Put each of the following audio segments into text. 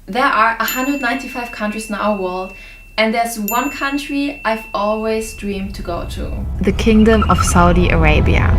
There are 195 countries in our world, and there's one country I've always dreamed to go to. The Kingdom of Saudi Arabia.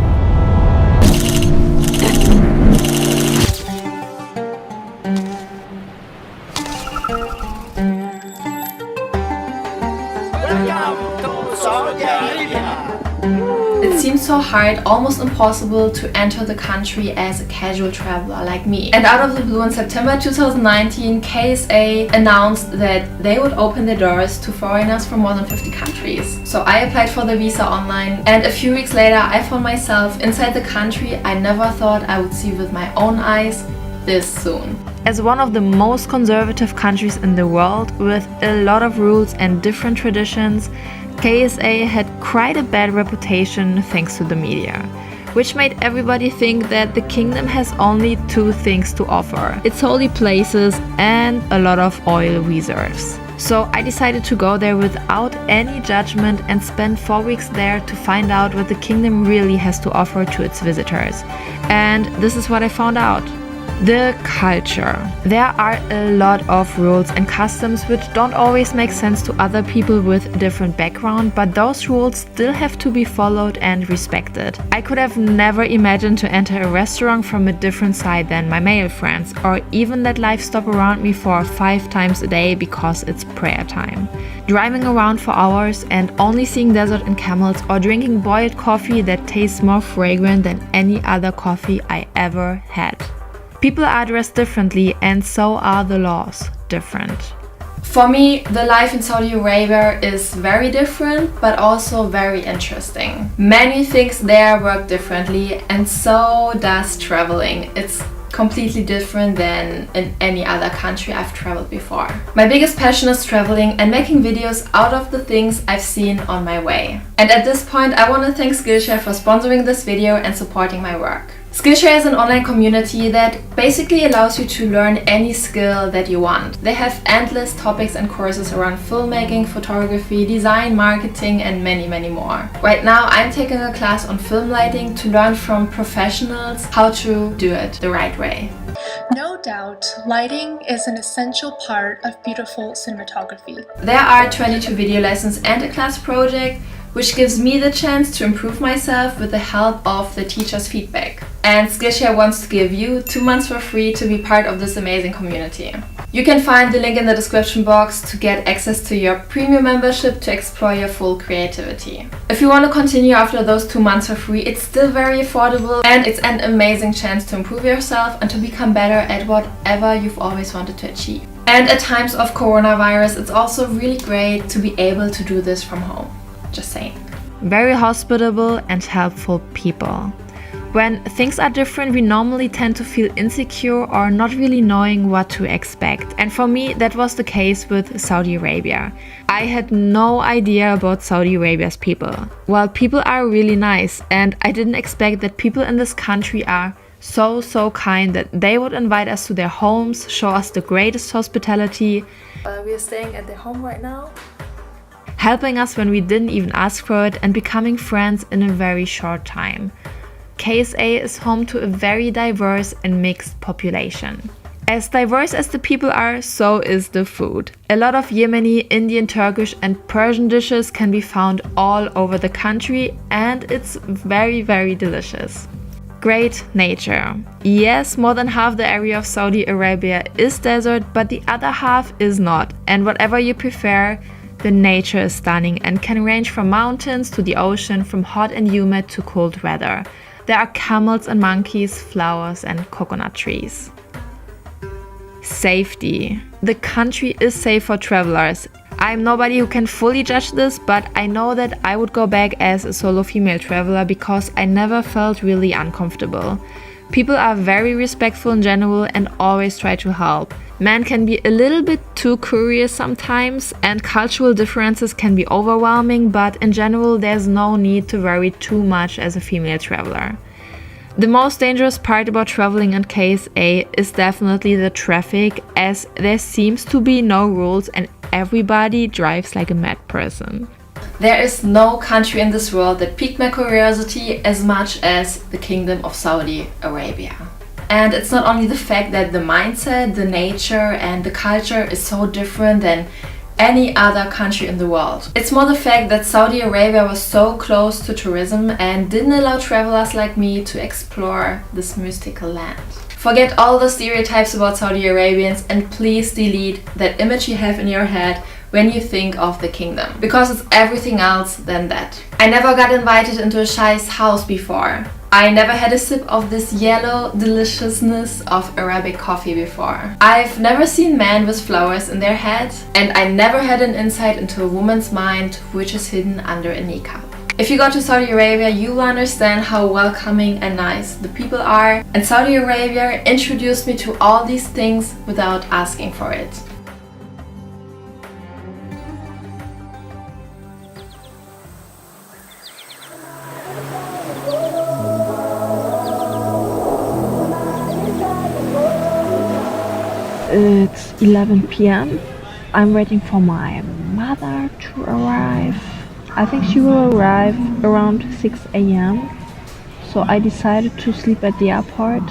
It seemed so hard, almost impossible, to enter the country as a casual traveler like me. And out of the blue, in September 2019, KSA announced that they would open their doors to foreigners from more than 50 countries. So I applied for the visa online, and a few weeks later I found myself inside the country I never thought I would see with my own eyes this soon. As one of the most conservative countries in the world, with a lot of rules and different traditions, KSA had quite a bad reputation thanks to the media, which made everybody think that the kingdom has only two things to offer: its holy places and a lot of oil reserves. So I decided to go there without any judgment and spend 4 weeks there to find out what the kingdom really has to offer to its visitors. And this is what I found out. The culture. There are a lot of rules and customs which don't always make sense to other people with a different background, but those rules still have to be followed and respected. I could have never imagined to enter a restaurant from a different side than my male friends, or even let life stop around me for 5 times a day because it's prayer time. Driving around for hours and only seeing desert and camels, or drinking boiled coffee that tastes more fragrant than any other coffee I ever had. People are dressed differently, and so are the laws different. For me, the life in Saudi Arabia is very different, but also very interesting. Many things there work differently, and so does traveling. It's completely different than in any other country I've traveled before. My biggest passion is traveling and making videos out of the things I've seen on my way. And at this point, I want to thank Skillshare for sponsoring this video and supporting my work. Skillshare is an online community that basically allows you to learn any skill that you want. They have endless topics and courses around filmmaking, photography, design, marketing, and many more. Right now I'm taking a class on film lighting to learn from professionals how to do it the right way. No doubt, lighting is an essential part of beautiful cinematography. There are 22 video lessons and a class project, which gives me the chance to improve myself with the help of the teacher's feedback. And Skillshare wants to give you 2 months for free to be part of this amazing community. You can find the link in the description box to get access to your premium membership to explore your full creativity. If you want to continue after those 2 months for free, it's still very affordable, and it's an amazing chance to improve yourself and to become better at whatever you've always wanted to achieve. And at times of coronavirus, it's also really great to be able to do this from home. Just saying. Very hospitable and helpful people. When things are different, we normally tend to feel insecure or not really knowing what to expect. And for me, that was the case with Saudi Arabia. I had no idea about Saudi Arabia's people. Well, people are really nice, and I didn't expect that people in this country are so kind that they would invite us to their homes, show us the greatest hospitality. We are staying at their home right now. Helping us when we didn't even ask for it, and becoming friends in a very short time. KSA is home to a very diverse and mixed population. As diverse as the people are, so is the food. A lot of Yemeni, Indian, Turkish and Persian dishes can be found all over the country, and it's very delicious. Great nature. Yes, more than half the area of Saudi Arabia is desert, but the other half is not. And whatever you prefer, the nature is stunning and can range from mountains to the ocean, from hot and humid to cold weather. There are camels and monkeys, flowers and coconut trees. Safety. The country is safe for travelers. I'm nobody who can fully judge this, but I know that I would go back as a solo female traveler because I never felt really uncomfortable. People are very respectful in general and always try to help. Men can be a little bit too curious sometimes, and cultural differences can be overwhelming, but in general there's no need to worry too much as a female traveler. The most dangerous part about traveling in KSA is definitely the traffic, as there seems to be no rules and everybody drives like a mad person. There is no country in this world that piqued my curiosity as much as the Kingdom of Saudi Arabia. And it's not only the fact that the mindset, the nature and the culture is so different than any other country in the world. It's more the fact that Saudi Arabia was so close to tourism and didn't allow travelers like me to explore this mystical land. Forget all the stereotypes about Saudi Arabians and please delete that image you have in your head when you think of the kingdom, because it's everything else than that. I never got invited into a sheikh's house before. I never had a sip of this yellow deliciousness of Arabic coffee before. I've never seen men with flowers in their head, and I never had an insight into a woman's mind which is hidden under a niqab. If you go to Saudi Arabia, you will understand how welcoming and nice the people are, and Saudi Arabia introduced me to all these things without asking for it. It's 11 p.m. I'm waiting for my mother to arrive. I think she will arrive around 6 a.m. So I decided to sleep at the airport.